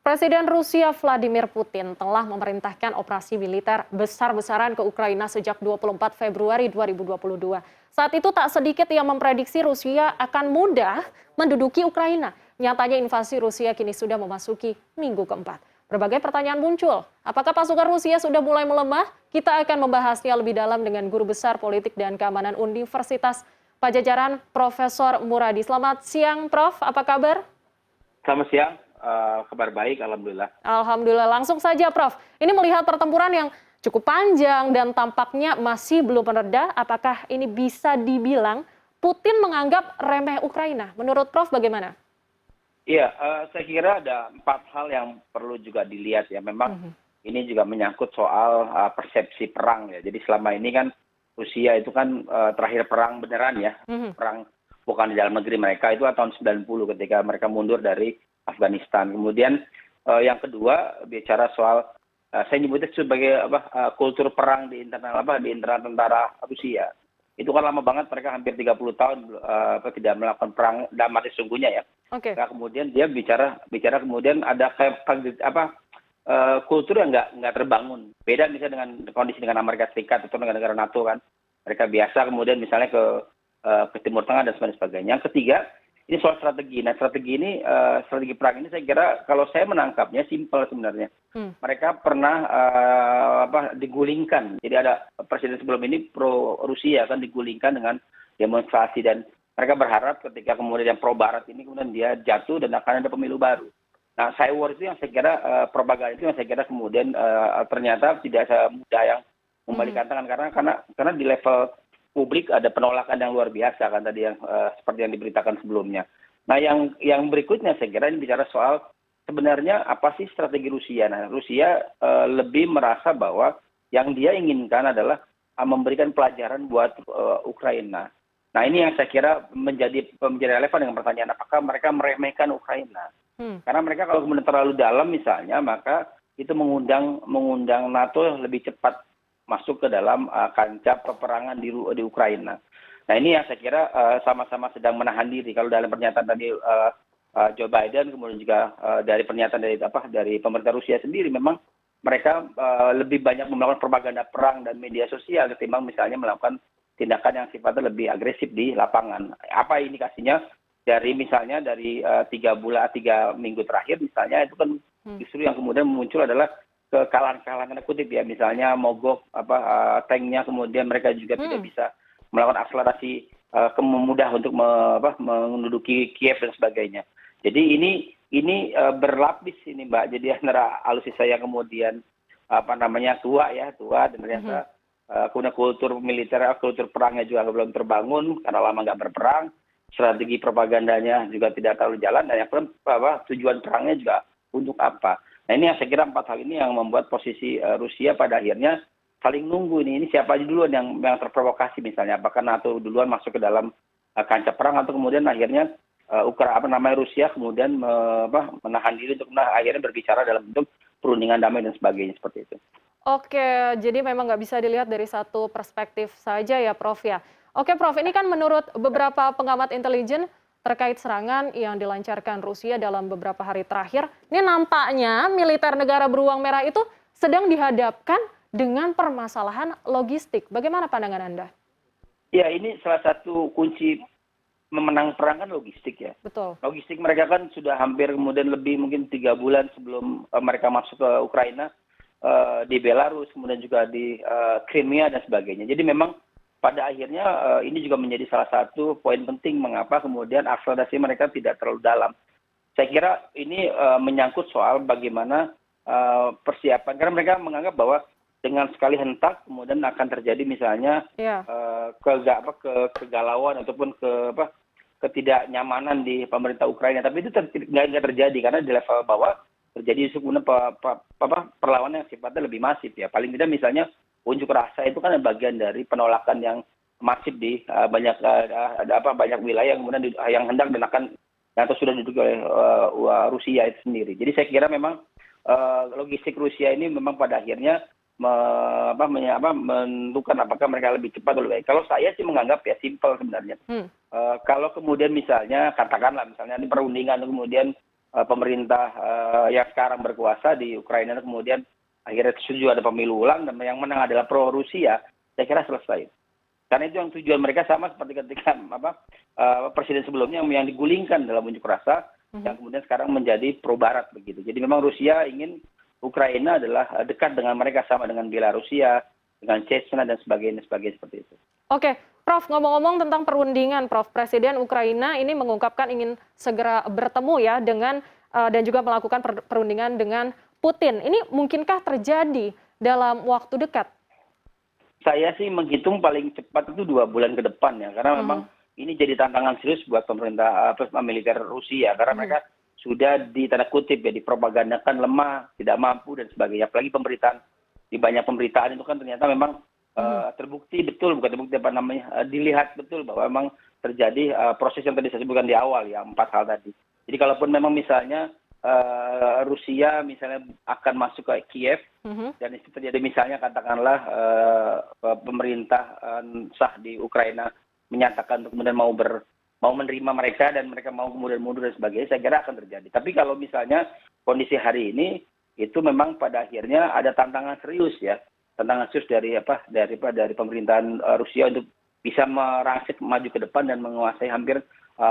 Presiden Rusia Vladimir Putin telah memerintahkan operasi militer besar-besaran ke Ukraina sejak 24 Februari 2022. Saat itu tak sedikit yang memprediksi Rusia akan mudah menduduki Ukraina. Nyatanya invasi Rusia kini sudah memasuki minggu keempat. Berbagai pertanyaan muncul. Apakah pasukan Rusia sudah mulai melemah? Kita akan membahasnya lebih dalam dengan Guru Besar Politik dan Keamanan Universitas Padjadjaran, Profesor Muradi. Selamat siang, Prof. Apa kabar? Selamat siang. Kabar baik, alhamdulillah. Alhamdulillah. Langsung saja, Prof. Ini melihat pertempuran yang cukup panjang dan tampaknya masih belum mereda, apakah ini bisa dibilang Putin menganggap remeh Ukraina? Menurut Prof bagaimana? Iya, saya kira ada 4 hal yang perlu juga dilihat ya. Memang ini juga menyangkut soal persepsi perang ya. Jadi selama ini kan Rusia itu kan terakhir perang beneran ya. Perang bukan di dalam negeri mereka itu tahun 90 ketika mereka mundur dari Afghanistan. Kemudian yang kedua bicara soal saya nyebutnya sebagai kultur perang di internal tentara Rusia. Itu kan lama banget, mereka hampir 30 tahun tidak melakukan perang dalam arti sesungguhnya ya. Oke. Nah, kemudian dia bicara kemudian ada kultur yang nggak terbangun. Beda misalnya dengan kondisi dengan Amerika Serikat atau negara-negara NATO kan. Mereka biasa kemudian misalnya ke Timur Tengah dan sebagainya. Yang ketiga, ini soal strategi. Nah, strategi perang ini saya kira kalau saya menangkapnya simpel sebenarnya. Mereka pernah digulingkan. Jadi ada presiden sebelum ini pro Rusia kan digulingkan dengan demonstrasi dan mereka berharap ketika kemudian yang pro Barat ini kemudian dia jatuh dan akan ada pemilu baru. Nah, cyber itu yang saya kira propaganda itu yang saya kira kemudian ternyata tidak semudah yang membalikan tangan karena di level publik ada penolakan yang luar biasa kan tadi yang seperti yang diberitakan sebelumnya. Nah, yang berikutnya saya kira ini bicara soal sebenarnya apa sih strategi Rusia. Nah, Rusia lebih merasa bahwa yang dia inginkan adalah memberikan pelajaran buat Ukraina. Nah, ini yang saya kira menjadi relevan dengan pertanyaan apakah mereka meremehkan Ukraina. Karena mereka kalau kemudian terlalu dalam misalnya maka itu mengundang NATO lebih cepat masuk ke dalam kancah peperangan di Ukraina. Nah, ini yang saya kira sama-sama sedang menahan diri. Kalau dalam pernyataan tadi Joe Biden, kemudian juga dari pernyataan dari pemerintah Rusia sendiri, memang mereka lebih banyak melakukan propaganda perang dan media sosial ketimbang misalnya melakukan tindakan yang sifatnya lebih agresif di lapangan. Apa indikasinya? Dari 3 minggu terakhir misalnya itu kan justru yang kemudian muncul adalah kekalahan kutip ya, misalnya mogok tanknya, kemudian mereka juga tidak bisa melakukan akselerasi mudah untuk menduduki Kiev dan sebagainya. Jadi ini berlapis ini Mbak. Jadi antara alutsista yang kemudian tua dan ternyata kemudian kultur militer, kultur perangnya juga belum terbangun karena lama nggak berperang, strategi propagandanya juga tidak terlalu jalan, dan yang tujuan perangnya juga untuk apa. Nah, ini yang saya kira 4 hal ini yang membuat posisi Rusia pada akhirnya saling nunggu ini siapa aja duluan yang terprovokasi misalnya, apakah NATO duluan masuk ke dalam kancah perang atau kemudian akhirnya Rusia kemudian menahan diri untuk akhirnya berbicara dalam bentuk perundingan damai dan sebagainya seperti itu. Oke, jadi memang nggak bisa dilihat dari satu perspektif saja ya, Prof ya. Oke, Prof, ini kan menurut beberapa pengamat intelijen terkait serangan yang dilancarkan Rusia dalam beberapa hari terakhir, ini nampaknya militer negara beruang merah itu sedang dihadapkan dengan permasalahan logistik. Bagaimana pandangan Anda? Ya, ini salah satu kunci memenang perang kan logistik ya. Betul. Logistik mereka kan sudah hampir kemudian lebih mungkin 3 bulan sebelum mereka masuk ke Ukraina, di Belarus, kemudian juga di Crimea dan sebagainya. Jadi memang pada akhirnya ini juga menjadi salah satu poin penting mengapa kemudian akselerasi mereka tidak terlalu dalam. Saya kira ini menyangkut soal bagaimana persiapan, karena mereka menganggap bahwa dengan sekali hentak kemudian akan terjadi misalnya kegalauan ataupun ketidaknyamanan di pemerintah Ukraina. Tapi itu nggak terjadi karena di level bawah terjadi kemudian perlawanan yang sifatnya lebih masif ya. Paling tidak misalnya unjuk rasa itu kan bagian dari penolakan yang masif di banyak wilayah kemudian yang hendak dan akan atau sudah diduduki oleh Rusia itu sendiri. Jadi saya kira memang logistik Rusia ini memang pada akhirnya menentukan apakah mereka lebih cepat atau lebih baik. Kalau saya sih menganggap ya simpel sebenarnya. Kalau kemudian misalnya katakanlah misalnya di perundingan kemudian pemerintah yang sekarang berkuasa di Ukraina kemudian akhirnya setuju ada pemilu ulang dan yang menang adalah pro Rusia, saya kira selesai. Karena itu yang tujuan mereka sama seperti ketika presiden sebelumnya yang digulingkan dalam unjuk rasa, yang kemudian sekarang menjadi pro Barat begitu. Jadi memang Rusia ingin Ukraina adalah dekat dengan mereka sama dengan Belarusia, dengan Chechnya dan sebagainya seperti itu. Oke, Prof, ngomong-ngomong tentang perundingan, Prof, Presiden Ukraina ini mengungkapkan ingin segera bertemu ya dengan dan juga melakukan perundingan dengan Putin. Ini mungkinkah terjadi dalam waktu dekat? Saya sih menghitung paling cepat itu 2 bulan ke depan ya, karena memang ini jadi tantangan serius buat pemerintah militer Rusia, karena mereka sudah tanda kutip ya dipropagandakan lemah, tidak mampu dan sebagainya. Apalagi pemberitaan di banyak pemberitaan itu kan ternyata memang terbukti betul, bukan terbukti dilihat betul bahwa memang terjadi proses yang tadi saya sebutkan di awal ya, 4 hal tadi. Jadi kalaupun memang misalnya Rusia misalnya akan masuk ke Kiev dan itu terjadi misalnya katakanlah pemerintah sah di Ukraina menyatakan untuk kemudian mau menerima mereka dan mereka mau kemudian mundur dan sebagainya, saya kira akan terjadi. Tapi kalau misalnya kondisi hari ini itu memang pada akhirnya ada tantangan serius ya, tantangan serius dari pemerintahan Rusia untuk bisa merangsek maju ke depan dan menguasai hampir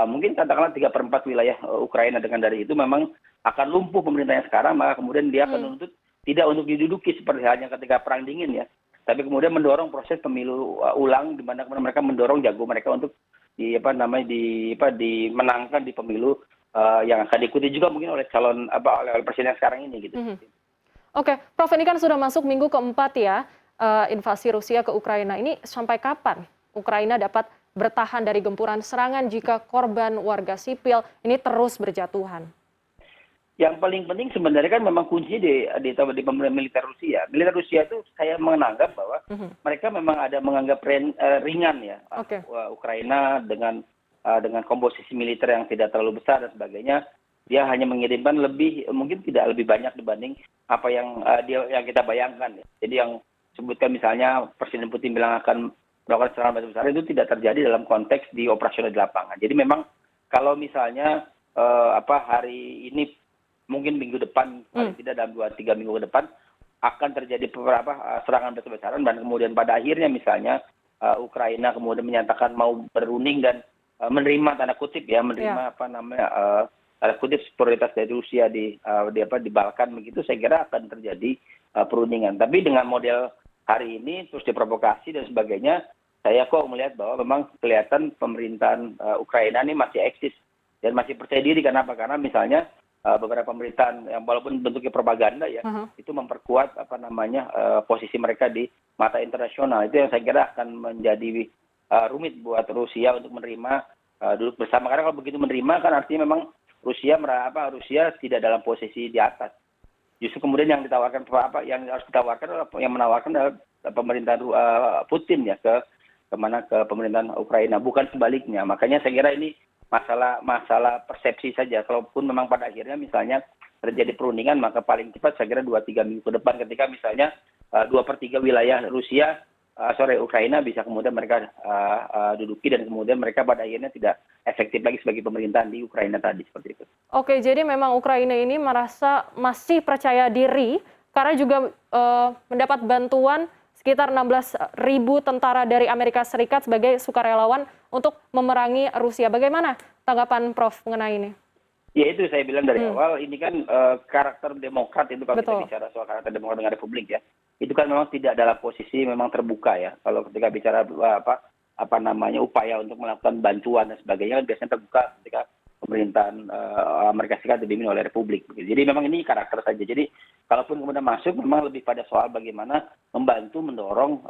mungkin katakanlah 3/4 wilayah Ukraina. Dengan dari itu memang akan lumpuh pemerintahnya sekarang, maka kemudian dia akan menuntut tidak untuk diduduki seperti halnya ketika perang dingin ya, tapi kemudian mendorong proses pemilu ulang di mana kemudian mereka mendorong jago mereka untuk dimenangkan di pemilu yang akan diikuti juga mungkin oleh calon oleh presiden yang sekarang ini gitu. Oke, Prof, ini kan sudah masuk minggu keempat ya invasi Rusia ke Ukraina. Ini sampai kapan Ukraina dapat bertahan dari gempuran serangan jika korban warga sipil ini terus berjatuhan? Yang paling penting sebenarnya kan memang kuncinya di pemerintah militer Rusia. Militer Rusia itu saya menganggap bahwa mereka memang ada menganggap ringan ya Ukraina dengan komposisi militer yang tidak terlalu besar dan sebagainya. Dia hanya mengirimkan mungkin tidak lebih banyak dibanding apa yang kita bayangkan. Ya. Jadi yang sebutkan misalnya Presiden Putin bilang akan melakukan serangan besar itu tidak terjadi dalam konteks di operasional di lapangan. Jadi memang kalau misalnya hari ini mungkin minggu depan, paling tidak dalam 2-3 minggu ke depan, akan terjadi beberapa serangan besar-besaran dan kemudian pada akhirnya misalnya Ukraina kemudian menyatakan mau berunding dan menerima tanda kutip ya, menerima tanda kutip prioritas dari Rusia di Balkan begitu, saya kira akan terjadi perundingan. Tapi dengan model hari ini terus diprovokasi dan sebagainya, saya kok melihat bahwa memang kelihatan pemerintahan Ukraina ini masih eksis dan masih percaya diri. Kenapa? Karena misalnya beberapa pemberitaan yang walaupun bentuknya propaganda ya, itu memperkuat posisi mereka di mata internasional. Itu yang saya kira akan menjadi rumit buat Rusia untuk menerima duduk bersama. Karena kalau begitu menerima kan artinya memang Rusia tidak dalam posisi di atas. Justru kemudian yang harus ditawarkan adalah pemerintahan Putin ya ke pemerintahan Ukraina, bukan sebaliknya. Makanya saya kira ini masalah persepsi saja. Kalaupun memang pada akhirnya misalnya terjadi perundingan, maka paling cepat saya kira 2-3 minggu ke depan ketika misalnya 2/3 wilayah Ukraina bisa kemudian mereka duduki dan kemudian mereka pada akhirnya tidak efektif lagi sebagai pemerintahan di Ukraina tadi seperti itu. Oke, jadi memang Ukraina ini merasa masih percaya diri karena juga mendapat bantuan sekitar 16.000 tentara dari Amerika Serikat sebagai sukarelawan untuk memerangi Rusia. Bagaimana tanggapan Prof mengenai ini? Ya itu saya bilang dari awal, ini kan karakter Demokrat itu kalau kita bicara soal karakter Demokrat dengan Republik ya, itu kan memang tidak dalam posisi memang terbuka ya. Kalau ketika bicara upaya untuk melakukan bantuan dan sebagainya kan biasanya terbuka ketika pemerintahan Amerika Serikat dipimpin oleh Republik. Jadi memang ini karakter saja. Jadi kalaupun kemudian masuk memang lebih pada soal bagaimana membantu mendorong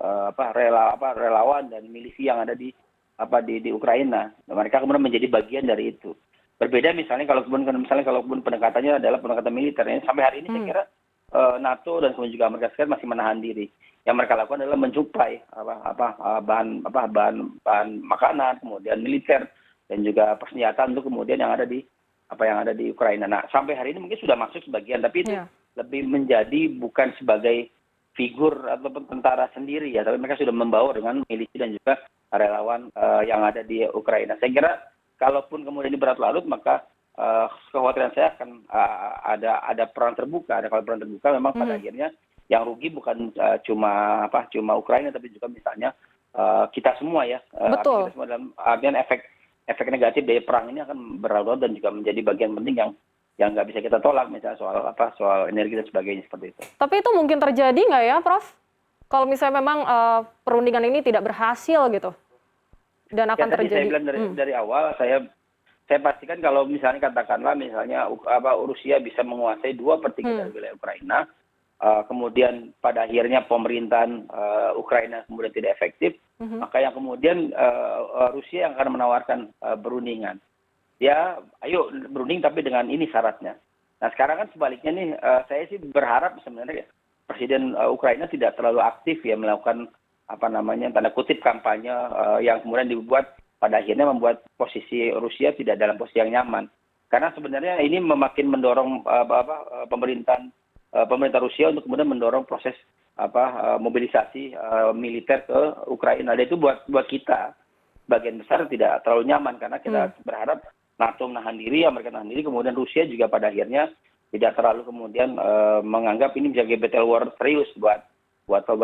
relawan dan milisi yang ada di Ukraina. Mereka kemudian menjadi bagian dari itu. Berbeda misalnya kalau kemudian pendekatannya adalah pendekatan militer. Sampai hari ini saya kira NATO dan kemudian juga Amerika Serikat masih menahan diri. Yang mereka lakukan adalah mensuplai bahan makanan, kemudian militer dan juga persenjataan untuk kemudian yang ada di Ukraina. Nah, sampai hari ini mungkin sudah masuk sebagian, tapi itu lebih menjadi bukan sebagai figur ataupun tentara sendiri ya, tapi mereka sudah membawa dengan milisi dan juga relawan yang ada di Ukraina. Saya kira kalaupun kemudian ini berlarut-larut, maka kekhawatiran saya akan ada perang terbuka. Ada kalau perang terbuka memang pada akhirnya yang rugi bukan cuma Ukraina, tapi juga misalnya kita semua ya. Betul. Kita semua dalam artian efek negatif dari perang ini akan berlarut dan juga menjadi bagian penting yang nggak bisa kita tolak, misalnya soal energi dan sebagainya seperti itu. Tapi itu mungkin terjadi nggak ya, Prof? Kalau misalnya memang perundingan ini tidak berhasil gitu dan akan Tadi terjadi. saya bilang dari awal, saya pastikan kalau misalnya katakanlah misalnya Rusia bisa menguasai 2/3 dari wilayah Ukraina, kemudian pada akhirnya pemerintahan Ukraina kemudian tidak efektif, maka yang kemudian Rusia yang akan menawarkan perundingan. Ya, ayo berunding tapi dengan ini syaratnya. Nah sekarang kan sebaliknya nih, saya sih berharap sebenarnya Presiden Ukraina tidak terlalu aktif ya melakukan tanda kutip kampanye yang kemudian dibuat pada akhirnya membuat posisi Rusia tidak dalam posisi yang nyaman. Karena sebenarnya ini makin mendorong pemerintah Rusia untuk kemudian mendorong proses mobilisasi militer ke Ukraina. Dan itu buat kita bagian besar tidak terlalu nyaman karena kita berharap NATO menahan diri, Amerika menahan diri, kemudian Rusia juga pada akhirnya tidak terlalu kemudian menganggap ini menjadi battle war serius buat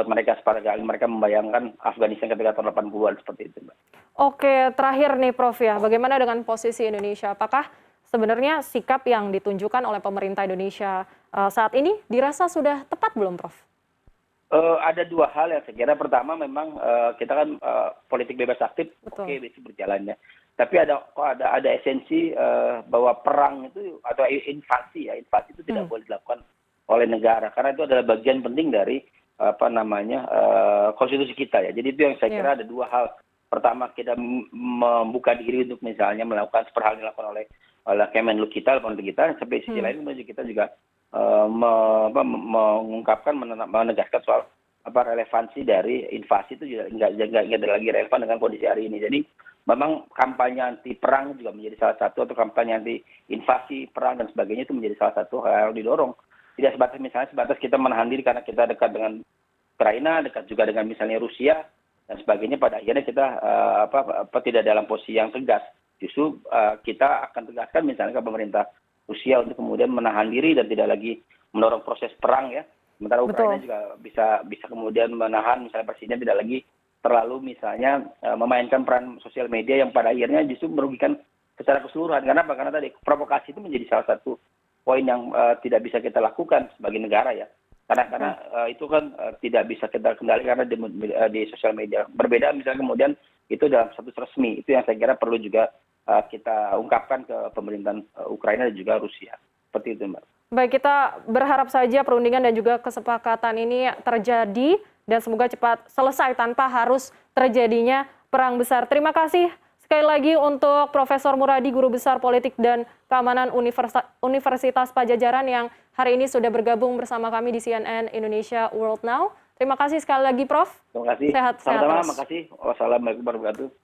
mereka sepanjang mereka membayangkan Afghanistan ketika tahun 80-an seperti itu, Mbak. Oke, terakhir nih Prof ya, bagaimana dengan posisi Indonesia? Apakah sebenarnya sikap yang ditunjukkan oleh pemerintah Indonesia saat ini dirasa sudah tepat belum, Prof? Ada dua hal yang saya kira. Pertama memang kita kan politik bebas aktif, oke, itu berjalannya. Tapi ada esensi bahwa perang itu atau invasi itu tidak boleh dilakukan oleh negara karena itu adalah bagian penting dari konstitusi kita ya. Jadi itu yang saya kira ada dua hal. Pertama, kita membuka diri untuk misalnya melakukan seperti hal yang dilakukan oleh Kemenlu kita, sampai sisi lain kemudian kita juga mengungkapkan, menegaskan soal relevansi dari invasi itu juga nggak lagi relevan dengan kondisi hari ini. Jadi memang kampanye anti perang juga menjadi salah satu, atau kampanye anti invasi perang dan sebagainya itu menjadi salah satu hal yang didorong. Tidak sebatas kita menahan diri karena kita dekat dengan Ukraina, dekat juga dengan misalnya Rusia dan sebagainya. Pada akhirnya kita tidak dalam posisi yang tegas. Justru kita akan tegaskan misalnya ke pemerintah Rusia untuk kemudian menahan diri dan tidak lagi mendorong proses perang ya. Sementara Ukraina juga bisa kemudian menahan, misalnya presiden tidak lagi terlalu misalnya memainkan peran sosial media yang pada akhirnya justru merugikan secara keseluruhan. Kenapa? Karena tadi provokasi itu menjadi salah satu poin yang tidak bisa kita lakukan sebagai negara ya. Karena itu kan tidak bisa kita kendali karena di sosial media. Berbeda misalnya kemudian itu dalam status resmi. Itu yang saya kira perlu juga kita ungkapkan ke pemerintahan Ukraina dan juga Rusia. Seperti itu, Mbak. Baik, kita berharap saja perundingan dan juga kesepakatan ini terjadi dan semoga cepat selesai tanpa harus terjadinya perang besar. Terima kasih sekali lagi untuk Profesor Muradi, Guru Besar Politik dan Keamanan Universitas Padjadjaran yang hari ini sudah bergabung bersama kami di CNN Indonesia World Now. Terima kasih sekali lagi, Prof. Terima kasih. Sehat-sehat Sama-sama, terus. makasih. Wassalamualaikum warahmatullahi wabarakatuh.